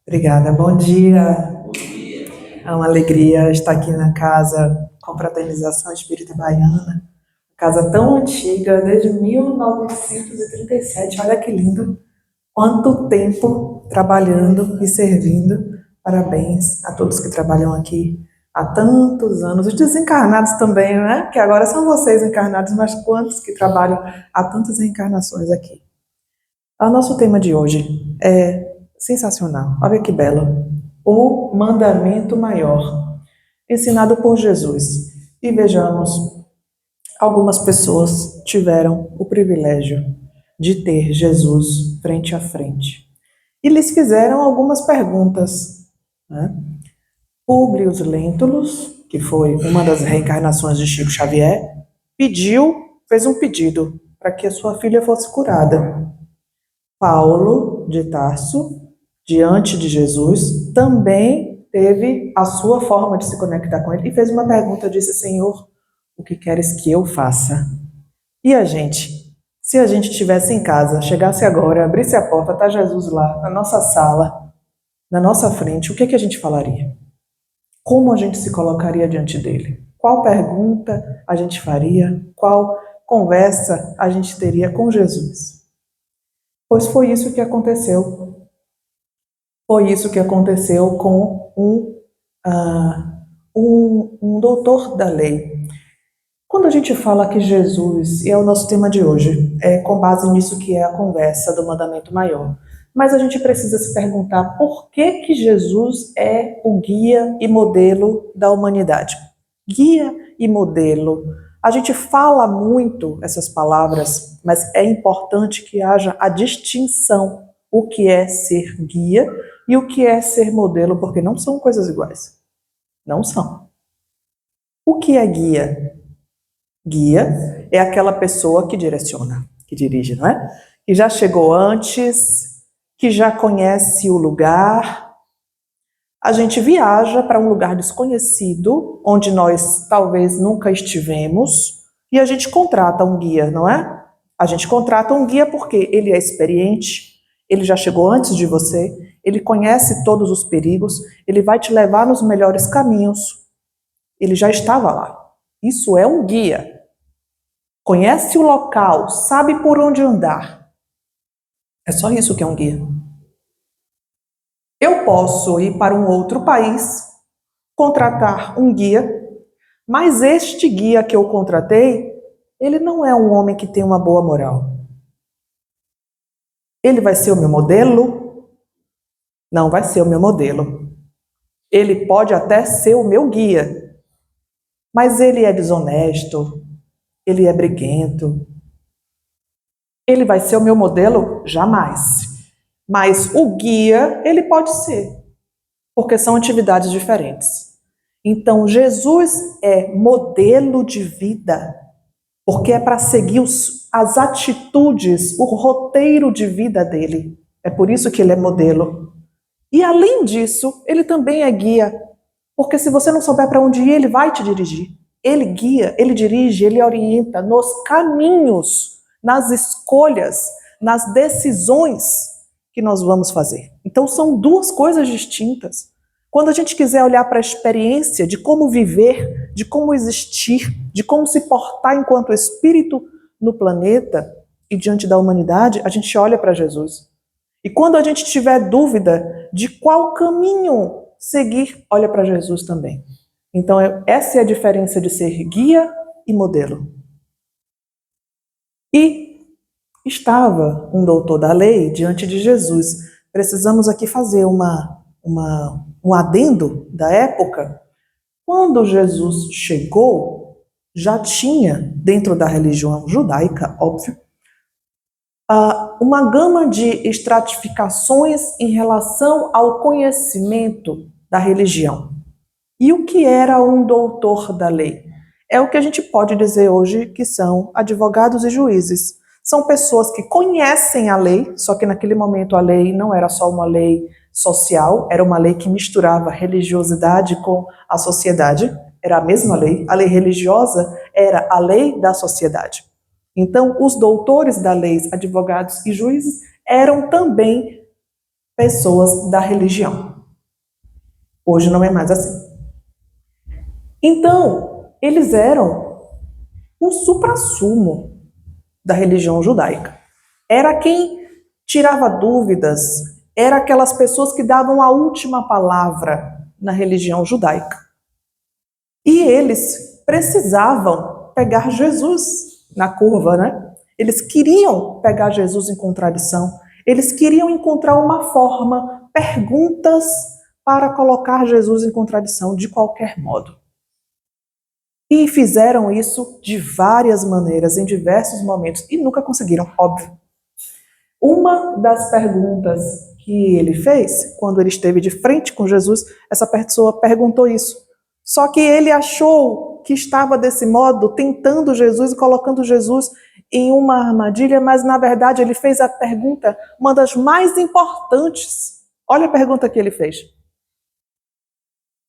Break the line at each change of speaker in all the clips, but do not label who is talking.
Obrigada, bom dia. É uma alegria estar aqui na casa Confraternização Espírita Baiana, casa tão antiga, desde 1937, olha que lindo. Quanto tempo trabalhando e servindo. Parabéns a todos que trabalham aqui há tantos anos. Os desencarnados também, né? Que agora são vocês encarnados, mas quantos que trabalham há tantas reencarnações aqui. O nosso tema de hoje é sensacional. Olha que belo. O mandamento maior, ensinado por Jesus. E vejamos, algumas pessoas tiveram o privilégio de ter Jesus frente a frente. E lhes fizeram algumas perguntas, né? Públio Lentulus, que foi uma das reencarnações de Chico Xavier, fez um pedido para que a sua filha fosse curada. Paulo de Tarso, diante de Jesus, também teve a sua forma de se conectar com ele e fez uma pergunta, disse: Senhor, o que queres que eu faça? E a gente? Se a gente estivesse em casa, chegasse agora, abrisse a porta, está Jesus lá, na nossa sala, na nossa frente, o que a gente falaria? Como a gente se colocaria diante dele? Qual pergunta a gente faria? Qual conversa a gente teria com Jesus? Pois foi isso que aconteceu. Foi isso que aconteceu com um doutor da lei. Quando a gente fala que Jesus, e é o nosso tema de hoje, é com base nisso que é a conversa do mandamento maior, mas a gente precisa se perguntar por que Jesus é o guia e modelo da humanidade. Guia e modelo. A gente fala muito essas palavras, mas é importante que haja a distinção. O que é ser guia e o que é ser modelo, porque não são coisas iguais. Não são. O que é guia? Guia é aquela pessoa que direciona, que dirige, não é? Que já chegou antes, que já conhece o lugar. A gente viaja para um lugar desconhecido, onde nós talvez nunca estivemos, e a gente contrata um guia, não é? A gente contrata um guia porque ele é experiente, ele já chegou antes de você, ele conhece todos os perigos, ele vai te levar nos melhores caminhos. Ele já estava lá. Isso é um guia. Conhece o local, sabe por onde andar. É só isso que é um guia. Eu posso ir para um outro país, contratar um guia, mas este guia que eu contratei, ele não é um homem que tem uma boa moral. Ele vai ser o meu modelo? Não vai ser o meu modelo. Ele pode até ser o meu guia, mas ele é desonesto, ele é briguento. Ele vai ser o meu modelo? Jamais. Mas o guia, ele pode ser, porque são atividades diferentes. Então, Jesus é modelo de vida, porque é para seguir as atitudes, o roteiro de vida dele. É por isso que ele é modelo. E além disso, ele também é guia, porque se você não souber para onde ir, ele vai te dirigir. Ele guia, ele dirige, ele orienta nos caminhos, nas escolhas, nas decisões que nós vamos fazer. Então são duas coisas distintas. Quando a gente quiser olhar para a experiência de como viver, de como existir, de como se portar enquanto espírito no planeta e diante da humanidade, a gente olha para Jesus. E quando a gente tiver dúvida de qual caminho seguir, olha para Jesus também. Então essa é a diferença de ser guia e modelo. E estava um doutor da lei diante de Jesus. Precisamos aqui fazer um adendo da época. Quando Jesus chegou, já tinha, dentro da religião judaica, óbvio, uma gama de estratificações em relação ao conhecimento da religião. E o que era um doutor da lei? É o que a gente pode dizer hoje que são advogados e juízes. São pessoas que conhecem a lei, só que naquele momento a lei não era só uma lei social, era uma lei que misturava religiosidade com a sociedade, era a mesma lei. A lei religiosa era a lei da sociedade. Então, os doutores da lei, advogados e juízes, eram também pessoas da religião. Hoje não é mais assim. Então, eles eram o suprassumo da religião judaica. Era quem tirava dúvidas, era aquelas pessoas que davam a última palavra na religião judaica. E eles precisavam pegar Jesus na curva, né? Eles queriam pegar Jesus em contradição, eles queriam encontrar uma forma, perguntas para colocar Jesus em contradição de qualquer modo. E fizeram isso de várias maneiras, em diversos momentos, e nunca conseguiram, óbvio. Uma das perguntas que ele fez, quando ele esteve de frente com Jesus, essa pessoa perguntou isso. Só que ele achou que estava desse modo, tentando Jesus e colocando Jesus em uma armadilha, mas na verdade ele fez a pergunta, uma das mais importantes. Olha a pergunta que ele fez.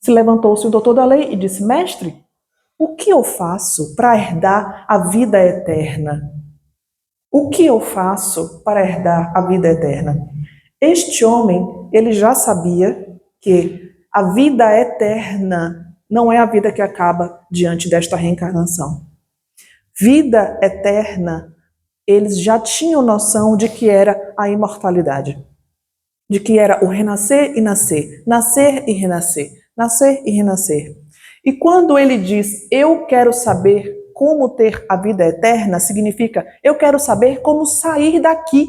Se levantou-se o doutor da lei e disse: Mestre, o que eu faço para herdar a vida eterna? O que eu faço para herdar a vida eterna? Este homem, ele já sabia que a vida eterna não é a vida que acaba diante desta reencarnação. Vida eterna, eles já tinham noção de que era a imortalidade, de que era o renascer e nascer, nascer e renascer, nascer e renascer. E quando ele diz, eu quero saber como ter a vida eterna, significa, eu quero saber como sair daqui,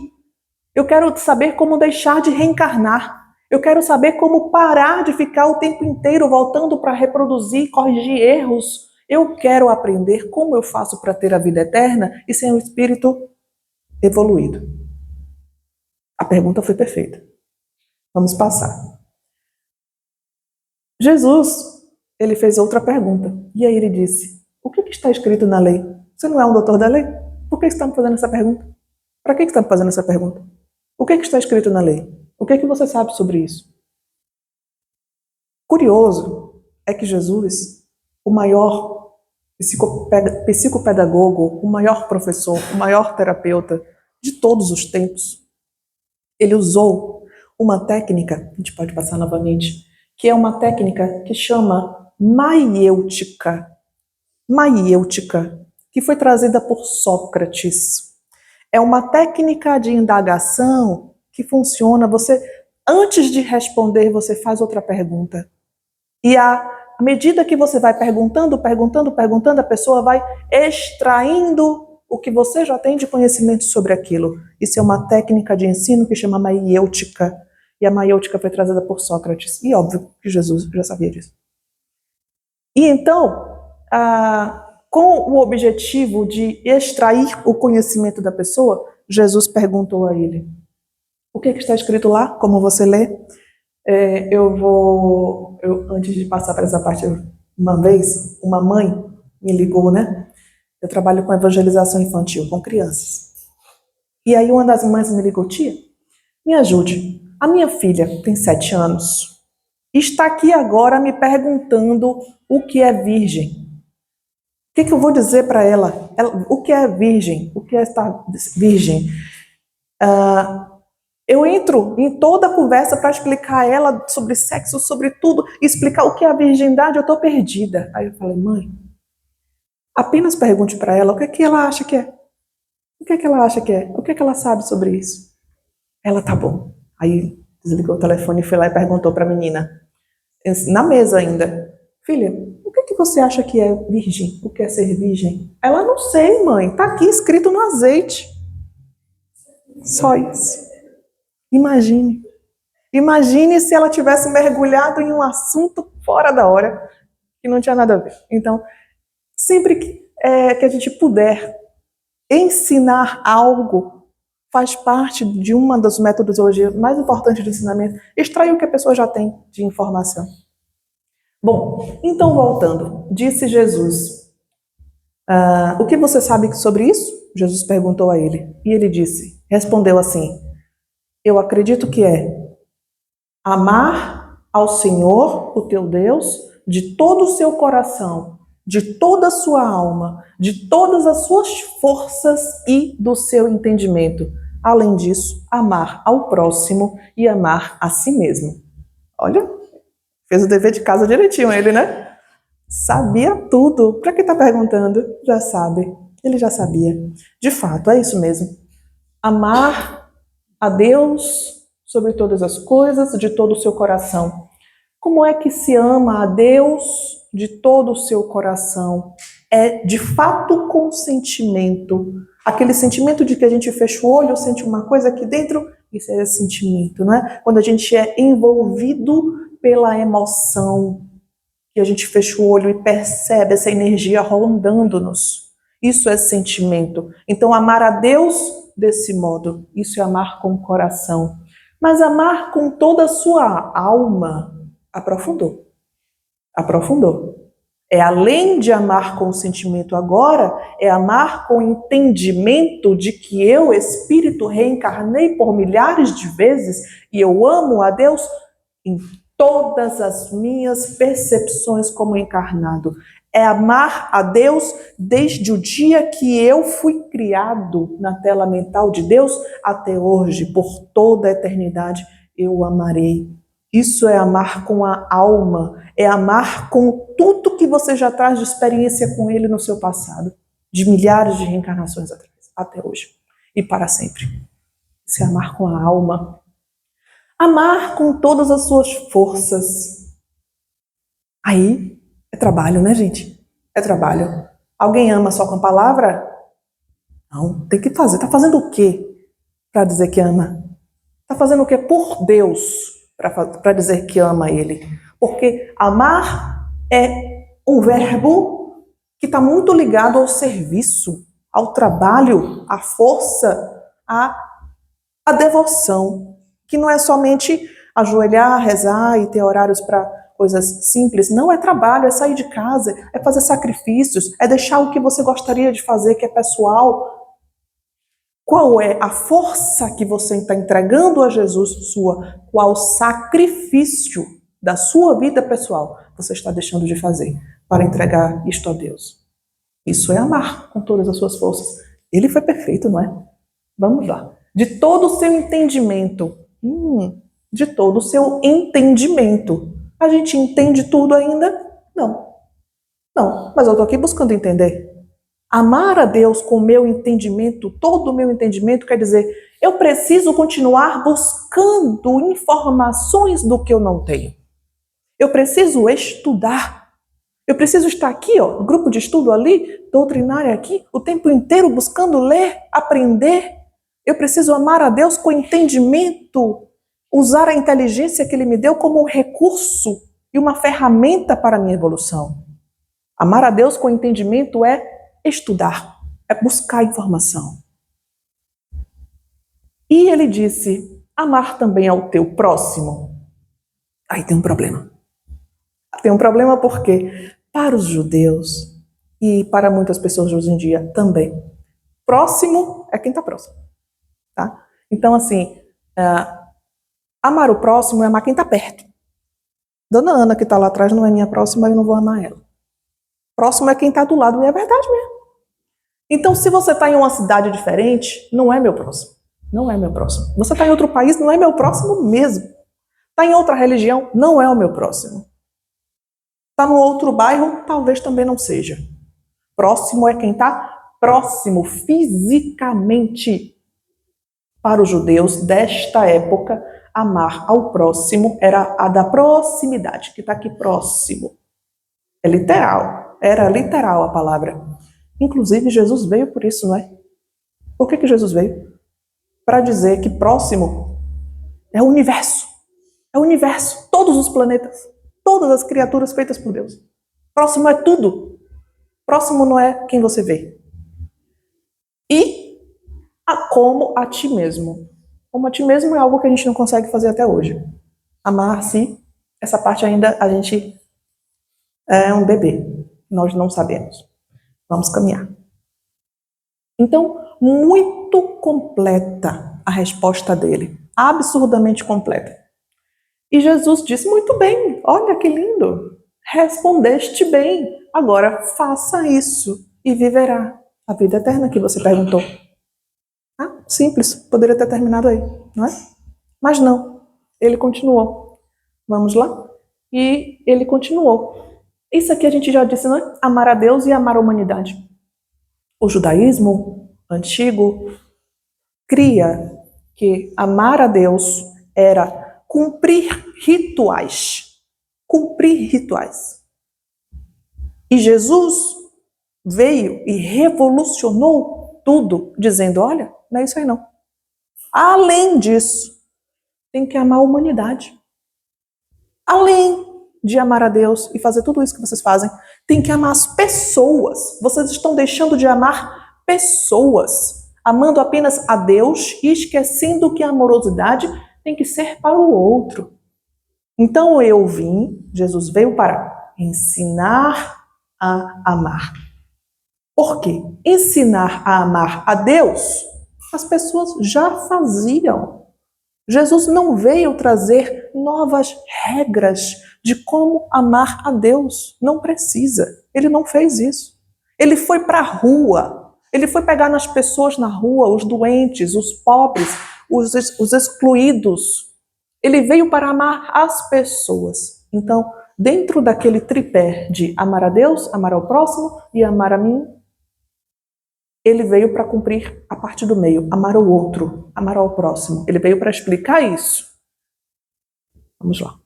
eu quero saber como deixar de reencarnar, eu quero saber como parar de ficar o tempo inteiro voltando para reproduzir, corrigir erros. Eu quero aprender como eu faço para ter a vida eterna e ser um espírito evoluído. A pergunta foi perfeita. Vamos passar. Jesus, ele fez outra pergunta. E aí ele disse, o que está escrito na lei? Você não é um doutor da lei? Por que você está me fazendo essa pergunta? Para que você está me fazendo essa pergunta? O que está escrito na lei? O que você sabe sobre isso? Curioso é que Jesus, o maior psicopedagogo, o maior professor, o maior terapeuta de todos os tempos, ele usou uma técnica, a gente pode passar novamente, que é uma técnica que chama maiêutica. Maiêutica, que foi trazida por Sócrates. É uma técnica de indagação que funciona, antes de responder, você faz outra pergunta. E à medida que você vai perguntando, a pessoa vai extraindo o que você já tem de conhecimento sobre aquilo. Isso é uma técnica de ensino que chama maiêutica. E a maiêutica foi trazida por Sócrates. E óbvio que Jesus já sabia disso. E então, com o objetivo de extrair o conhecimento da pessoa, Jesus perguntou a ele, o que está escrito lá? Como você lê? Antes de passar para essa parte, uma vez, uma mãe me ligou, né? Eu trabalho com evangelização infantil, com crianças. E aí uma das mães me ligou, tia, me ajude. A minha filha tem 7 anos. Está aqui agora me perguntando o que é virgem. O que eu vou dizer para ela? O que é virgem? O que é estar virgem? Eu entro em toda a conversa para explicar a ela sobre sexo, sobre tudo, explicar o que é a virgindade, eu estou perdida. Aí eu falei, mãe, apenas pergunte para ela o que ela acha que é. O que ela acha que é? O que ela sabe sobre isso? Ela, tá bom. Aí desligou o telefone e foi lá e perguntou para a menina, na mesa ainda, filha, o que você acha que é virgem? O que é ser virgem? Ela, não sei, mãe, tá aqui escrito no azeite. Só isso. Imagine se ela tivesse mergulhado em um assunto fora da hora, que não tinha nada a ver. Então, sempre que a gente puder ensinar algo, faz parte de uma das metodologias mais importantes de ensinamento, extrair o que a pessoa já tem de informação. Bom, então voltando, disse Jesus, o que você sabe sobre isso? Jesus perguntou a ele, e ele respondeu assim, eu acredito que é amar ao Senhor, o teu Deus, de todo o seu coração, de toda a sua alma, de todas as suas forças e do seu entendimento. além disso, amar ao próximo e amar a si mesmo. Olha, fez o dever de casa direitinho ele, né? Sabia tudo. Para que está perguntando? Já sabe. Ele já sabia. De fato, é isso mesmo. Amar a Deus sobre todas as coisas, de todo o seu coração. Como é que se ama a Deus de todo o seu coração? É de fato com sentimento. Aquele sentimento de que a gente fecha o olho, sente uma coisa aqui dentro, isso é sentimento, não é? Quando a gente é envolvido pela emoção, que a gente fecha o olho e percebe essa energia rondando-nos. Isso é sentimento. Então, amar a Deus desse modo, isso é amar com o coração. Mas amar com toda a sua alma, aprofundou. Aprofundou. É além de amar com o sentimento agora, é amar com o entendimento de que eu, espírito, reencarnei por milhares de vezes e eu amo a Deus em todas as minhas percepções como encarnado. É amar a Deus desde o dia que eu fui criado na tela mental de Deus até hoje, por toda a eternidade eu amarei. Isso é amar com a alma, é amar com tudo que você já traz de experiência com Ele no seu passado, de milhares de reencarnações atrás, até hoje e para sempre. Isso é amar com a alma. Amar com todas as suas forças. Aí é trabalho, né, gente? É trabalho. Alguém ama só com a palavra? Não, tem que fazer. Tá fazendo o quê para dizer que ama? Tá fazendo o quê por Deus para dizer que ama Ele? Porque amar é um verbo que está muito ligado ao serviço, ao trabalho, à força, à devoção, que não é somente ajoelhar, rezar e ter horários para coisas simples. Não é trabalho, é sair de casa, é fazer sacrifícios, é deixar o que você gostaria de fazer, que é pessoal. Qual é a força que você está entregando a Jesus sua? Qual sacrifício da sua vida pessoal você está deixando de fazer para entregar isto a Deus? Isso é amar com todas as suas forças. Ele foi perfeito, não é? Vamos lá. De todo o seu entendimento. De todo o seu entendimento. A gente entende tudo ainda? Não. Não, mas eu estou aqui buscando entender. Amar a Deus com o meu entendimento, todo o meu entendimento, quer dizer, eu preciso continuar buscando informações do que eu não tenho. Eu preciso estudar. Eu preciso estar aqui, ó, no grupo de estudo ali, doutrinária aqui, o tempo inteiro buscando ler, aprender. Eu preciso amar a Deus com entendimento, usar a inteligência que Ele me deu como um recurso e uma ferramenta para a minha evolução. Amar a Deus com entendimento é estudar, é buscar informação. E ele disse, amar também ao teu próximo. Aí tem um problema. Tem um problema porque, para os judeus, e para muitas pessoas de hoje em dia também, próximo é quem está próximo. Tá? Então, assim, amar o próximo é amar quem está perto. Dona Ana, que está lá atrás, não é minha próxima, eu não vou amar ela. Próximo é quem está do lado, e é verdade mesmo. Então, se você está em uma cidade diferente, não é meu próximo. Não é meu próximo. Você está em outro país, não é meu próximo mesmo. Está em outra religião, não é o meu próximo. Está no outro bairro, talvez também não seja. Próximo é quem está próximo fisicamente. Para os judeus desta época, amar ao próximo era a da proximidade, que está aqui próximo. É literal, era literal a palavra. Inclusive, Jesus veio por isso, não é? Por que Jesus veio? Para dizer que próximo é o universo. É o universo, todos os planetas, todas as criaturas feitas por Deus. Próximo é tudo. Próximo não é quem você vê. E como a ti mesmo. Como a ti mesmo é algo que a gente não consegue fazer até hoje. Amar-se, essa parte ainda a gente é um bebê. Nós não sabemos. Vamos caminhar. Então, muito completa a resposta dele. Absurdamente completa. E Jesus disse, muito bem, olha que lindo. Respondeste bem. Agora faça isso e viverá a vida eterna que você perguntou. Ah, simples, poderia ter terminado aí, não é? Mas não, ele continuou. Vamos lá? E ele continuou. Isso aqui a gente já disse, não é? Amar a Deus e amar a humanidade. O judaísmo antigo cria que amar a Deus era cumprir rituais. Cumprir rituais. E Jesus veio e revolucionou tudo, dizendo, olha, não é isso aí não. Além disso, tem que amar a humanidade. Além de amar a Deus e fazer tudo isso que vocês fazem, tem que amar as pessoas. Vocês estão deixando de amar pessoas, amando apenas a Deus e esquecendo que a amorosidade tem que ser para o outro. Então Jesus veio para ensinar a amar. Por quê? Ensinar a amar a Deus, as pessoas já faziam. Jesus não veio trazer novas regras de como amar a Deus. Não precisa. Ele não fez isso. Ele foi para a rua. Ele foi pegar nas pessoas na rua, os doentes, os pobres, os excluídos. Ele veio para amar as pessoas. Então, dentro daquele tripé de amar a Deus, amar ao próximo e amar a mim, ele veio para cumprir a parte do meio, amar o outro, amar ao próximo. Ele veio para explicar isso. Vamos lá.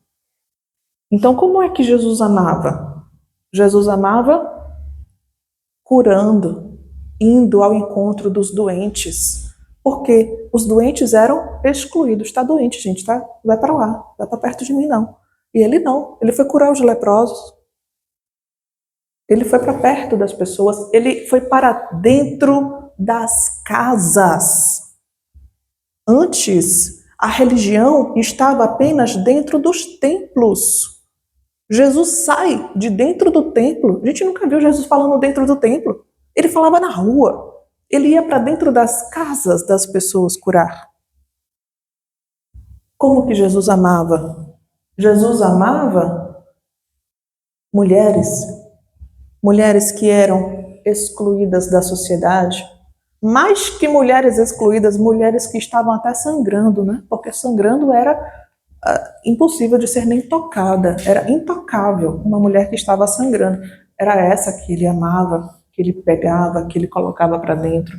Então, como é que Jesus amava? Jesus amava curando, indo ao encontro dos doentes. Porque os doentes eram excluídos. Está doente, gente, tá? Vai para lá, vai para perto de mim, não. E ele não. Ele foi curar os leprosos. Ele foi para perto das pessoas. Ele foi para dentro das casas. Antes, a religião estava apenas dentro dos templos. Jesus sai de dentro do templo. A gente nunca viu Jesus falando dentro do templo. Ele falava na rua. Ele ia para dentro das casas das pessoas curar. Como que Jesus amava? Jesus amava mulheres. Mulheres que eram excluídas da sociedade. Mais que mulheres excluídas, mulheres que estavam até sangrando, né? Porque sangrando era impossível de ser nem tocada, era intocável uma mulher que estava sangrando. Era essa que ele amava, que ele pegava, que ele colocava para dentro.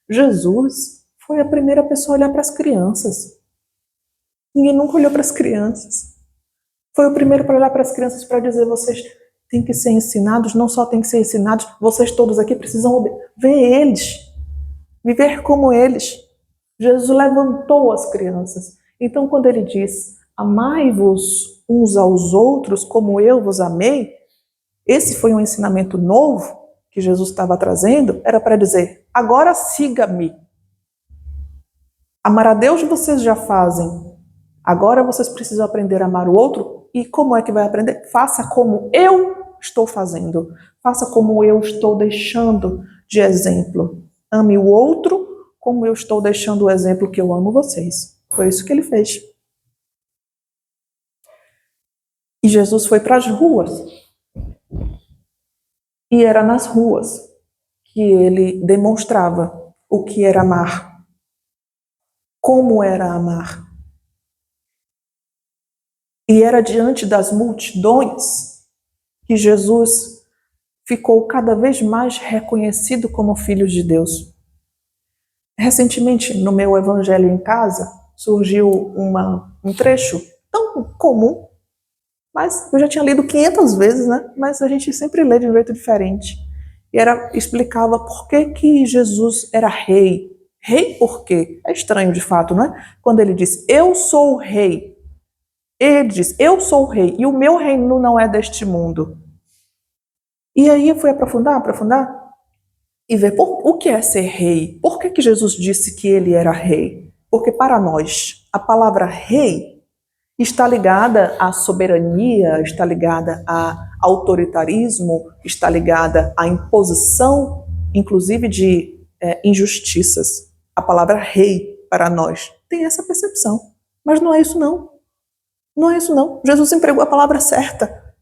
Jesus foi a primeira pessoa a olhar para as crianças. Ninguém nunca olhou para as crianças. Foi o primeiro para olhar para as crianças para dizer, vocês têm que ser ensinados, não só têm que ser ensinados, vocês todos aqui precisam ver eles, viver como eles. Jesus levantou as crianças. Então, quando ele diz, amai-vos uns aos outros como eu vos amei, esse foi um ensinamento novo que Jesus estava trazendo, era para dizer, agora siga-me. Amar a Deus vocês já fazem, agora vocês precisam aprender a amar o outro, e como é que vai aprender? Faça como eu estou fazendo, faça como eu estou deixando de exemplo. Ame o outro como eu estou deixando o exemplo que eu amo vocês. Foi isso que ele fez. E Jesus foi para as ruas. E era nas ruas que ele demonstrava o que era amar. Como era amar. E era diante das multidões que Jesus ficou cada vez mais reconhecido como filho de Deus. Recentemente, no meu evangelho em casa, surgiu um trecho tão comum, mas eu já tinha lido 500 vezes, né? Mas a gente sempre lê de um jeito diferente. E explicava por que Jesus era rei. Rei por quê? É estranho de fato, não é? Quando ele diz, eu sou o rei. Ele diz, eu sou o rei, e o meu reino não é deste mundo. E aí eu fui aprofundar, e ver o que é ser rei. Por que Jesus disse que ele era rei? Porque para nós, a palavra rei está ligada à soberania, está ligada a autoritarismo, está ligada à imposição, inclusive de injustiças. A palavra rei para nós tem essa percepção. Mas não é isso não. Não é isso não. Jesus empregou a palavra certa.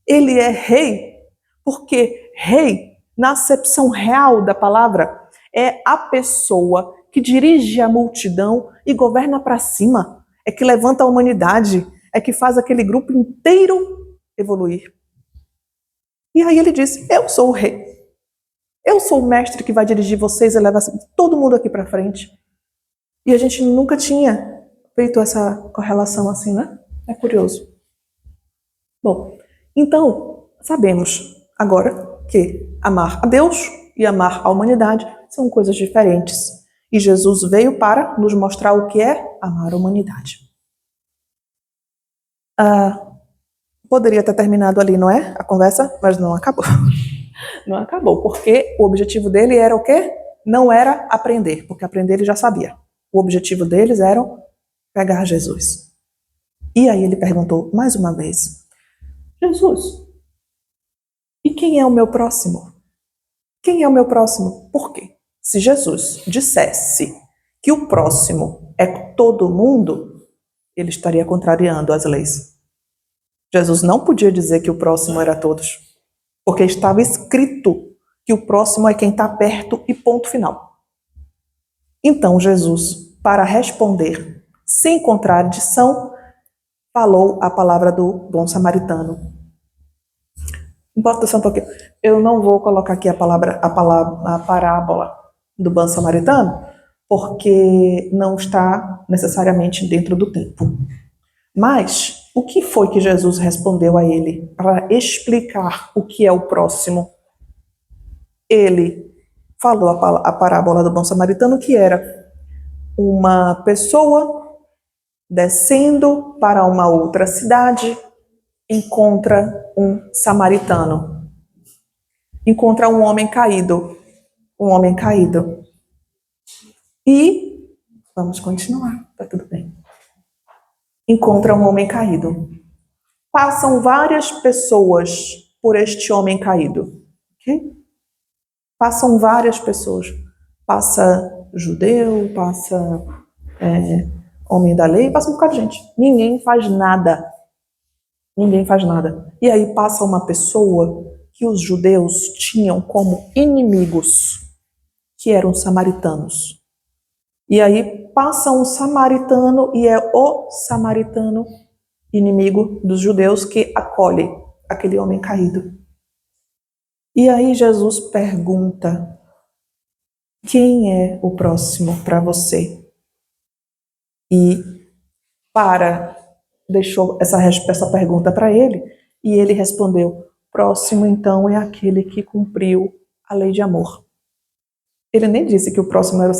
Ele é rei porque rei, na acepção real da palavra, é a pessoa que dirige a multidão e governa para cima, é que levanta a humanidade, é que faz aquele grupo inteiro evoluir. E aí ele disse: eu sou o rei. Eu sou o mestre que vai dirigir vocês e levar todo mundo aqui para frente. E a gente nunca tinha feito essa correlação assim, né? É curioso. Bom, então, sabemos agora que amar a Deus e amar a humanidade são coisas diferentes. E Jesus veio para nos mostrar o que é amar a humanidade. Poderia ter terminado ali, não é? A conversa, mas não acabou. Não acabou, porque o objetivo dele era o quê? Não era aprender, porque aprender ele já sabia. O objetivo deles era pegar Jesus. E aí ele perguntou mais uma vez: Jesus, e quem é o meu próximo? Quem é o meu próximo? Por quê? Se Jesus dissesse que o próximo é todo mundo, ele estaria contrariando as leis. Jesus não podia dizer que o próximo era todos, porque estava escrito que o próximo é quem está perto e ponto final. Então Jesus, para responder sem contradição, falou a palavra do bom samaritano. Bota atenção um pouquinho. Eu não vou colocar aqui a parábola do bom samaritano, porque não está necessariamente dentro do tempo. Mas o que foi que Jesus respondeu a ele para explicar o que é o próximo? Ele falou a parábola do bom samaritano, que era uma pessoa descendo para uma outra cidade, encontra um samaritano. Encontra um homem caído. Um homem caído. E vamos continuar, tá tudo bem. Encontra um homem caído. Passam várias pessoas por este homem caído. Okay? Passam várias pessoas. Passa judeu, passa homem da lei, passa um bocado de gente. Ninguém faz nada. Ninguém faz nada. E aí passa uma pessoa que os judeus tinham como inimigos, que eram os samaritanos. E aí passa um samaritano e é o samaritano inimigo dos judeus que acolhe aquele homem caído. E aí Jesus pergunta: quem é o próximo para você? E deixou essa pergunta para ele, e ele respondeu: próximo então é aquele que cumpriu a lei de amor. Ele nem disse que o próximo era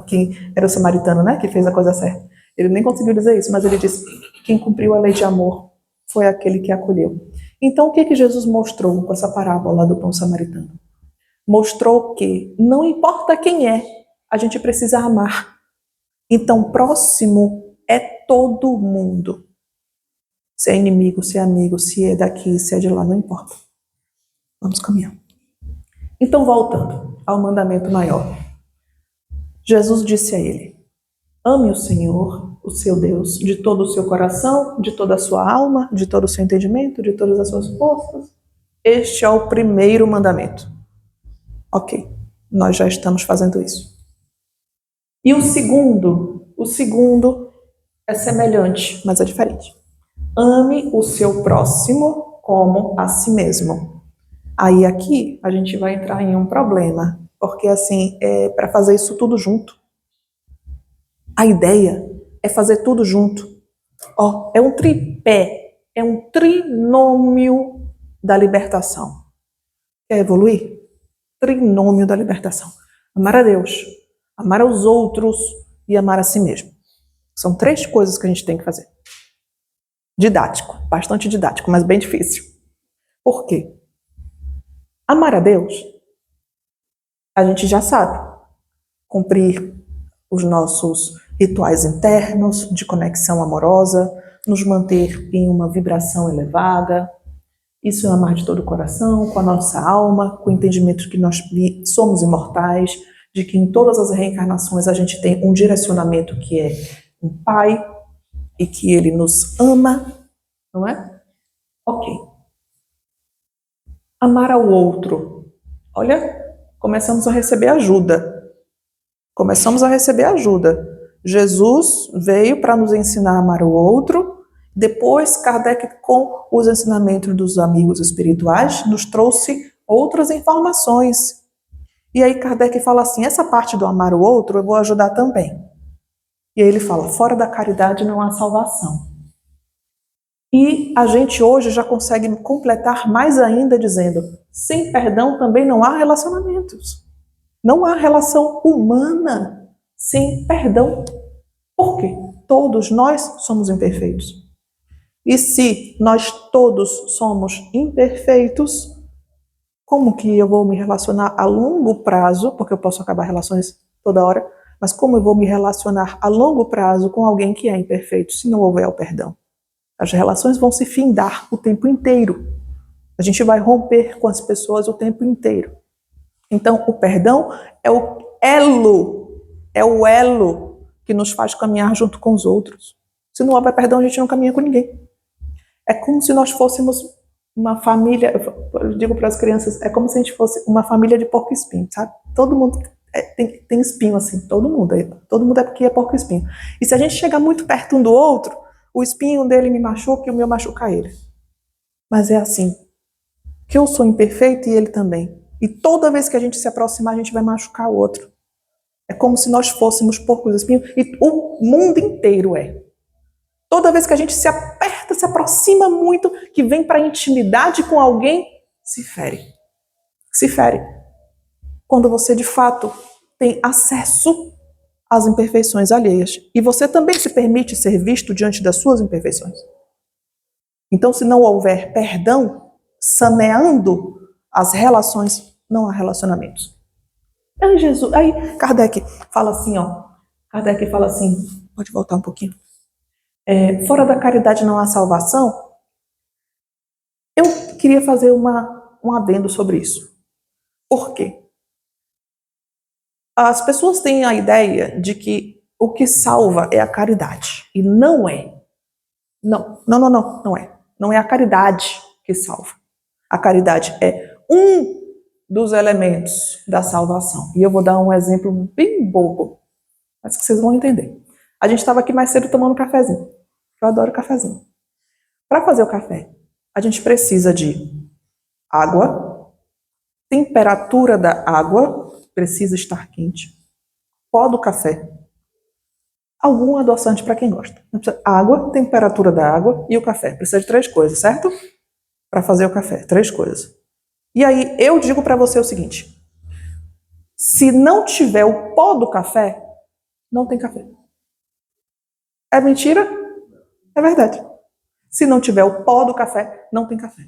quem era o samaritano, né, que fez a coisa certa. Ele nem conseguiu dizer isso, mas ele disse que quem cumpriu a lei de amor foi aquele que acolheu. Então, o que Jesus mostrou com essa parábola do bom samaritano? Mostrou que não importa quem é, a gente precisa amar. Então, próximo é todo mundo. Se é inimigo, se é amigo, se é daqui, se é de lá, não importa. Vamos caminhar. Então, voltando ao mandamento maior. Jesus disse a ele: ame o Senhor, o seu Deus, de todo o seu coração, de toda a sua alma, de todo o seu entendimento, de todas as suas forças. Este é o primeiro mandamento. Ok, nós já estamos fazendo isso. E o segundo é semelhante, mas é diferente. Ame o seu próximo como a si mesmo. Aí aqui a gente vai entrar em um problema, porque assim, é para fazer isso tudo junto. A ideia é fazer tudo junto. Ó, é um tripé, é um trinômio da libertação. Quer evoluir? Trinômio da libertação. Amar a Deus, amar aos outros e amar a si mesmo. São 3 coisas que a gente tem que fazer. Didático, bastante didático, mas bem difícil. Por quê? Amar a Deus, a gente já sabe. Cumprir os nossos rituais internos de conexão amorosa, nos manter em uma vibração elevada. Isso é amar de todo o coração, com a nossa alma, com o entendimento que nós somos imortais, de que em todas as reencarnações a gente tem um direcionamento que é um Pai e que Ele nos ama, não é? Ok. Amar ao outro. Olha, começamos a receber ajuda. Começamos a receber ajuda. Jesus veio para nos ensinar a amar o outro. Depois, Kardec, com os ensinamentos dos amigos espirituais, nos trouxe outras informações. E aí Kardec fala assim, essa parte do amar o outro eu vou ajudar também. E aí ele fala, fora da caridade não há salvação. E a gente hoje já consegue completar mais ainda dizendo, sem perdão também não há relacionamentos. Não há relação humana sem perdão. Por quê? Todos nós somos imperfeitos. E se nós todos somos imperfeitos, como que eu vou me relacionar a longo prazo, porque eu posso acabar relações toda hora, mas como eu vou me relacionar a longo prazo com alguém que é imperfeito, se não houver o perdão? As relações vão se findar o tempo inteiro. A gente vai romper com as pessoas o tempo inteiro. Então, o perdão é o elo que nos faz caminhar junto com os outros. Se não houver perdão, a gente não caminha com ninguém. É como se nós fôssemos uma família, eu digo para as crianças, é como se a gente fosse uma família de porco-espinho, sabe? Todo mundo tem espinho assim, todo mundo é porque é porco-espinho. E se a gente chega muito perto um do outro, o espinho dele me machuca e o meu machuca ele. Mas é assim, que eu sou imperfeito e ele também. E toda vez que a gente se aproximar, a gente vai machucar o outro. É como se nós fôssemos porcos-espinhos e o mundo inteiro é. Toda vez que a gente se aperta, se aproxima muito, que vem para a intimidade com alguém, se fere. Se fere. Quando você, de fato, tem acesso às imperfeições alheias. E você também se permite ser visto diante das suas imperfeições. Então, se não houver perdão, saneando as relações, não há relacionamentos. Aí Kardec fala assim, pode voltar um pouquinho. Fora da caridade não há salvação. Eu queria fazer um adendo sobre isso. Por quê? As pessoas têm a ideia de que o que salva é a caridade. E não é. Não é. Não é a caridade que salva. A caridade é um dos elementos da salvação. E eu vou dar um exemplo bem bobo, mas que vocês vão entender. A gente estava aqui mais cedo tomando um cafezinho. Eu adoro cafezinho. Para fazer o café, a gente precisa de água, temperatura da água, precisa estar quente, pó do café, algum adoçante para quem gosta. Água, temperatura da água e o café. Precisa de 3 coisas, certo? Para fazer o café, 3 coisas. E aí eu digo para você o seguinte, se não tiver o pó do café, não tem café. É mentira? É verdade. Se não tiver o pó do café, não tem café.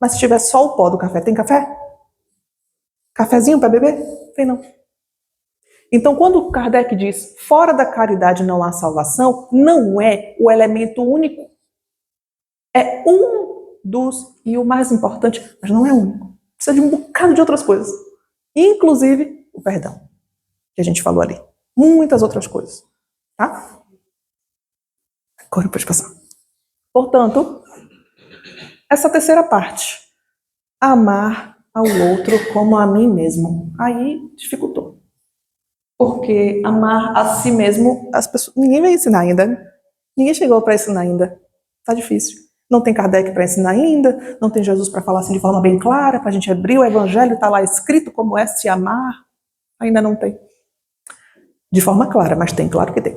Mas se tiver só o pó do café, tem café? Cafezinho para beber? Tem não. Então, quando Kardec diz fora da caridade não há salvação, não é o elemento único. É um dos, e o mais importante, mas não é único. Precisa de um bocado de outras coisas. Inclusive o perdão, que a gente falou ali. Muitas outras coisas. Tá? Agora pode passar. Portanto, essa terceira parte, amar ao outro como a mim mesmo, aí dificultou. Porque amar a si mesmo, as pessoas, ninguém vai ensinar ainda, né? Ninguém chegou para ensinar ainda. Tá difícil. Não tem Kardec para ensinar ainda, não tem Jesus para falar assim de forma bem clara, para a gente abrir o evangelho, está lá escrito como é se amar. Ainda não tem. De forma clara, mas tem, claro que tem.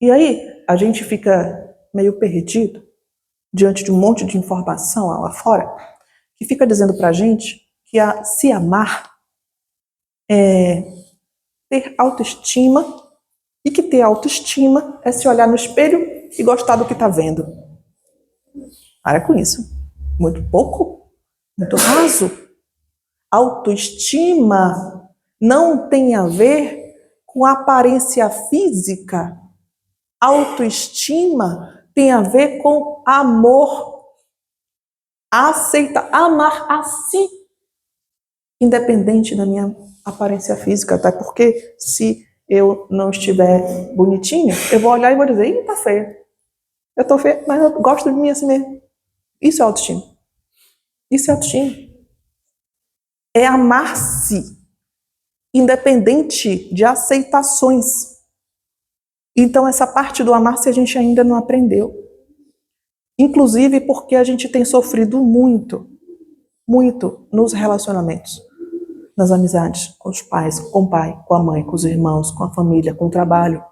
E aí, a gente fica meio perdido diante de um monte de informação lá fora, que fica dizendo pra gente que se amar é ter autoestima, e que ter autoestima é se olhar no espelho e gostar do que tá vendo. Para com isso. Muito pouco, muito raso. Autoestima não tem a ver com aparência física. Autoestima tem a ver com amor. Amar a si, independente da minha aparência física, até porque se eu não estiver bonitinha, eu vou olhar e vou dizer, ih, tá feia. Eu tô feia, mas eu gosto de mim assim mesmo. Isso é autoestima. Isso é autoestima. É amar-se. independente de aceitações. Então, essa parte do amar-se a gente ainda não aprendeu. Inclusive porque a gente tem sofrido muito, muito nos relacionamentos, nas amizades, com os pais, com o pai, com a mãe, com os irmãos, com a família, com o trabalho.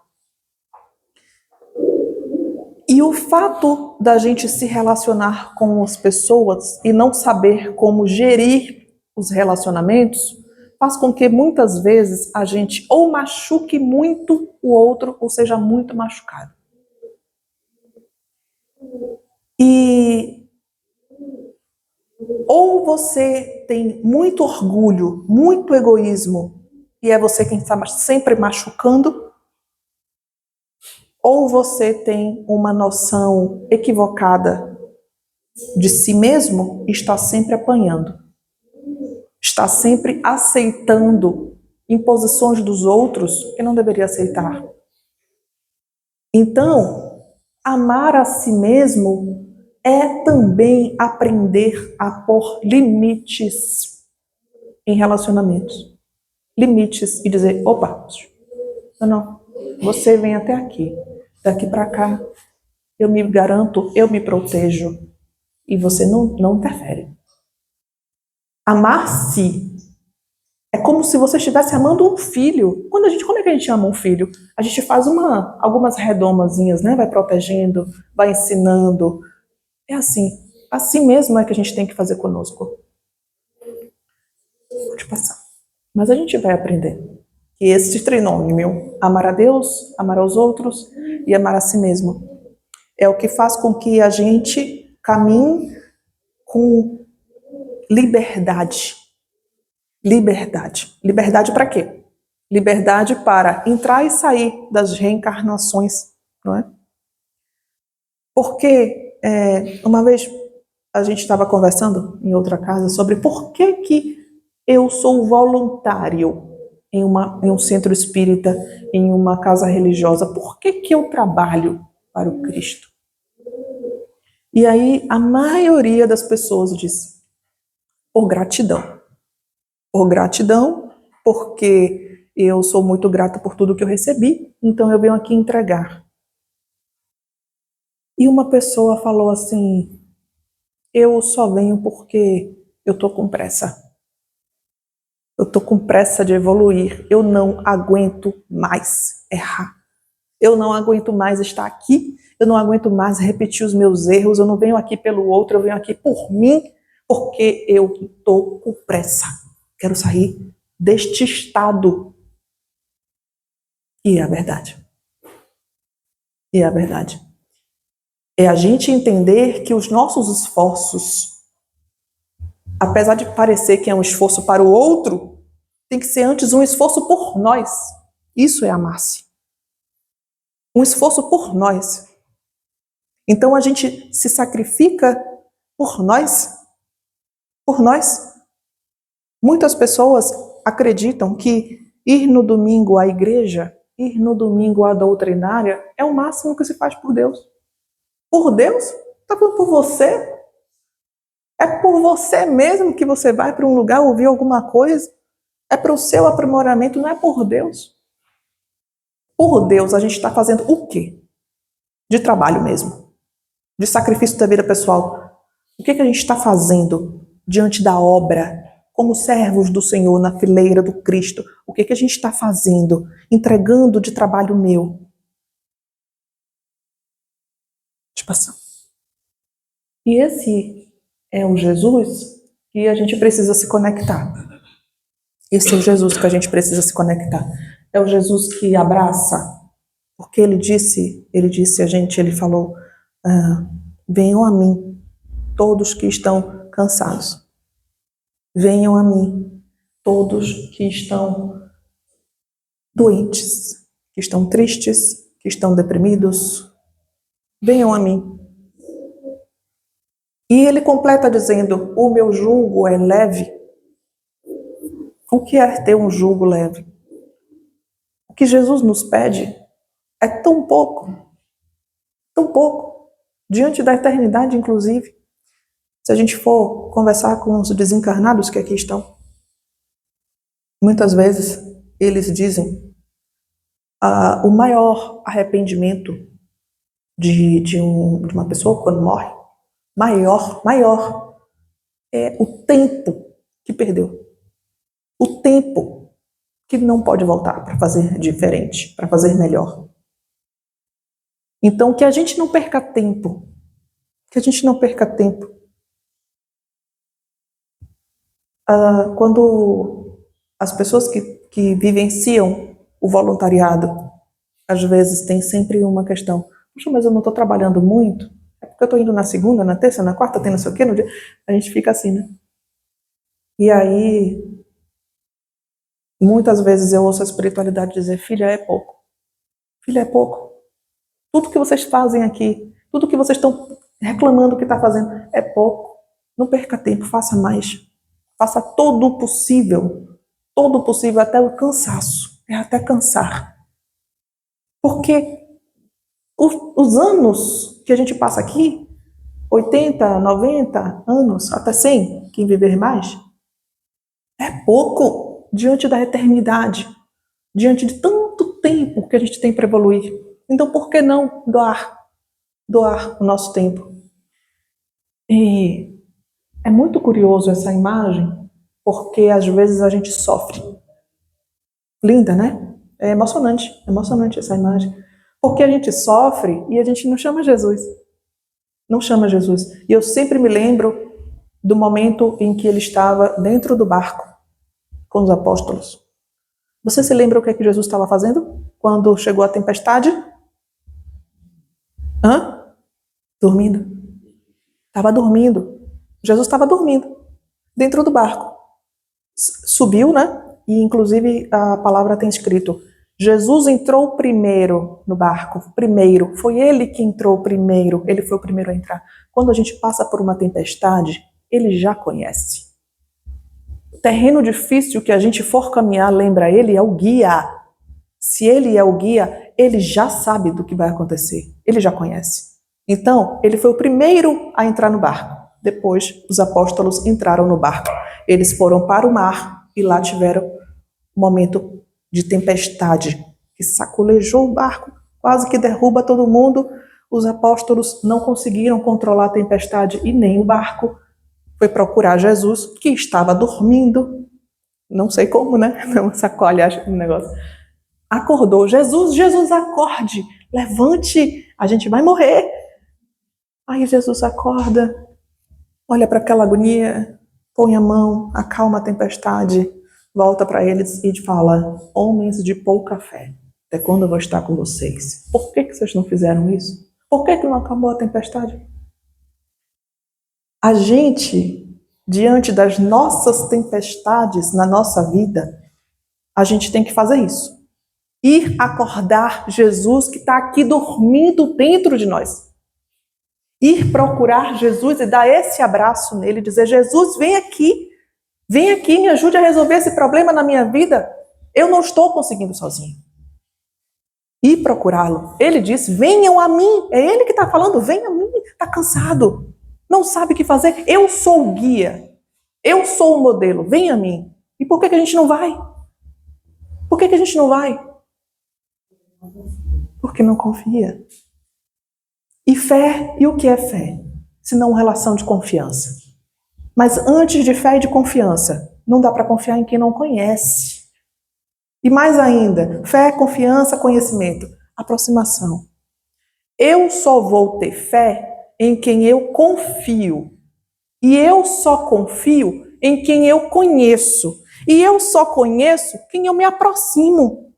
E o fato da gente se relacionar com as pessoas e não saber como gerir os relacionamentos faz com que muitas vezes a gente ou machuque muito o outro ou seja muito machucado. E ou você tem muito orgulho, muito egoísmo e é você quem está sempre machucando, ou você tem uma noção equivocada de si mesmo e está sempre apanhando. Está sempre aceitando imposições dos outros que não deveria aceitar. Então, amar a si mesmo é também aprender a pôr limites em relacionamentos. Limites e dizer, opa, não, você vem até aqui, daqui para cá, eu me garanto, eu me protejo e você não interfere. Amar-se é como se você estivesse amando um filho. Como é que a gente ama um filho? A gente faz algumas redomazinhas, né? Vai protegendo, vai ensinando. É assim mesmo é que a gente tem que fazer conosco. Pode passar. Mas a gente vai aprender que esse trinômio, amar a Deus, amar aos outros e amar a si mesmo, é o que faz com que a gente caminhe com liberdade. Liberdade. Liberdade para quê? Liberdade para entrar e sair das reencarnações, não é? Porque uma vez a gente estava conversando em outra casa sobre por que eu sou voluntário em um centro espírita, em uma casa religiosa. Por que eu trabalho para o Cristo? E aí a maioria das pessoas diz, por gratidão. Por gratidão, porque eu sou muito grata por tudo que eu recebi, então eu venho aqui entregar. E uma pessoa falou assim, eu só venho porque eu estou com pressa. Eu estou com pressa de evoluir. Eu não aguento mais errar. Eu não aguento mais estar aqui. Eu não aguento mais repetir os meus erros. Eu não venho aqui pelo outro, eu venho aqui por mim, porque eu estou com pressa. Quero sair deste estado. E é a verdade. E é a verdade. É a gente entender que os nossos esforços, apesar de parecer que é um esforço para o outro, tem que ser antes um esforço por nós. Isso é amar-se. Um esforço por nós. Então a gente se sacrifica por nós. Por nós. Muitas pessoas acreditam que ir no domingo à igreja, ir no domingo à doutrinária, é o máximo que se faz por Deus. Por Deus? Está falando por você? É por você mesmo que você vai para um lugar ouvir alguma coisa? É para o seu aprimoramento, não é por Deus. Por Deus, a gente está fazendo o quê? De trabalho mesmo. De sacrifício da vida pessoal. O que a gente está fazendo diante da obra, como servos do Senhor na fileira do Cristo? O que a gente está fazendo? Entregando de trabalho meu. Tipo assim. E esse é o Jesus que a gente precisa se conectar. Esse é o Jesus que a gente precisa se conectar. É o Jesus que abraça, porque ele disse a gente, ele falou, venham a mim, todos que estão cansados. Venham a mim, todos que estão doentes, que estão tristes, que estão deprimidos. Venham a mim. E ele completa dizendo, o meu jugo é leve. O que é ter um jugo leve? O que Jesus nos pede é tão pouco, diante da eternidade, inclusive. Se a gente for conversar com os desencarnados que aqui estão, muitas vezes eles dizem, o maior arrependimento de uma pessoa quando morre, maior é o tempo que perdeu. O tempo que não pode voltar para fazer diferente, para fazer melhor. Então, que a gente não perca tempo. Que a gente não perca tempo. Quando as pessoas que vivenciam o voluntariado, às vezes tem sempre uma questão. Puxa, mas eu não estou trabalhando muito? É porque eu estou indo na segunda, na terça, na quarta, tem não sei o quê, no dia. A gente fica assim, né? E aí, muitas vezes eu ouço a espiritualidade dizer, filha, é pouco. Filha, é pouco. Tudo que vocês fazem aqui, tudo que vocês estão reclamando que está fazendo, é pouco. Não perca tempo, faça mais. Faça todo o possível até o cansaço, até cansar. Porque os anos que a gente passa aqui, 80, 90 anos, até 100, quem viver mais, é pouco diante da eternidade, diante de tanto tempo que a gente tem para evoluir. Então, por que não doar o nosso tempo? E é muito curioso essa imagem, porque às vezes a gente sofre. Linda, né? É emocionante essa imagem. Porque a gente sofre e a gente não chama Jesus. Não chama Jesus. E eu sempre me lembro do momento em que ele estava dentro do barco com os apóstolos. Você se lembra o que é que Jesus estava fazendo quando chegou a tempestade? Dormindo. Estava dormindo. Jesus estava dormindo dentro do barco. Subiu, né? E inclusive a palavra tem escrito: Jesus entrou primeiro no barco. Primeiro. Foi ele que entrou primeiro. Ele foi o primeiro a entrar. Quando a gente passa por uma tempestade, ele já conhece. O terreno difícil que a gente for caminhar, lembra, ele é o guia. Se ele é o guia, ele já sabe do que vai acontecer. Ele já conhece. Então, ele foi o primeiro a entrar no barco. Depois, os apóstolos entraram no barco. Eles foram para o mar e lá tiveram um momento de tempestade que sacolejou o barco, quase que derruba todo mundo. Os apóstolos não conseguiram controlar a tempestade e nem o barco. Foi procurar Jesus, que estava dormindo. Não sei como, né? Não sacode, acho que o negócio. Acordou. Jesus, acorde. Levante. A gente vai morrer. Aí Jesus acorda, olha para aquela agonia, põe a mão, acalma a tempestade, volta para eles e fala: homens de pouca fé, até quando eu vou estar com vocês? Por que vocês não fizeram isso? Por que não acabou a tempestade? A gente, diante das nossas tempestades na nossa vida, a gente tem que fazer isso. Ir acordar Jesus que está aqui dormindo dentro de nós. Ir procurar Jesus e dar esse abraço nele, dizer: Jesus, vem aqui, me ajude a resolver esse problema na minha vida. Eu não estou conseguindo sozinho. Ir procurá-lo. Ele disse: venham a mim. É ele que está falando: venha a mim. Está cansado, não sabe o que fazer. Eu sou o guia, eu sou o modelo, venha a mim. E por que a gente não vai? Por que a gente não vai? Porque não confia. E fé, e o que é fé? Senão uma relação de confiança. Mas antes de fé e de confiança, não dá para confiar em quem não conhece. E mais ainda, fé, confiança, conhecimento, aproximação. Eu só vou ter fé em quem eu confio. E eu só confio em quem eu conheço. E eu só conheço quem eu me aproximo.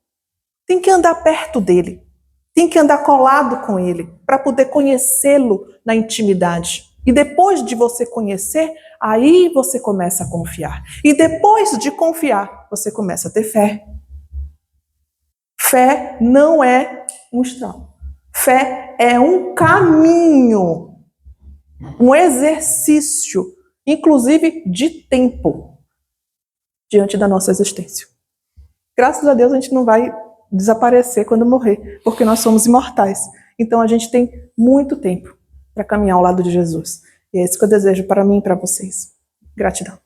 Tem que andar perto dele. Tem que andar colado com ele para poder conhecê-lo na intimidade. E depois de você conhecer, aí você começa a confiar. E depois de confiar, você começa a ter fé. Fé não é um estalo. Fé é um caminho, um exercício, inclusive de tempo, diante da nossa existência. Graças a Deus a gente não vai desaparecer quando morrer, porque nós somos imortais. Então a gente tem muito tempo para caminhar ao lado de Jesus. E é isso que eu desejo para mim e para vocês. Gratidão.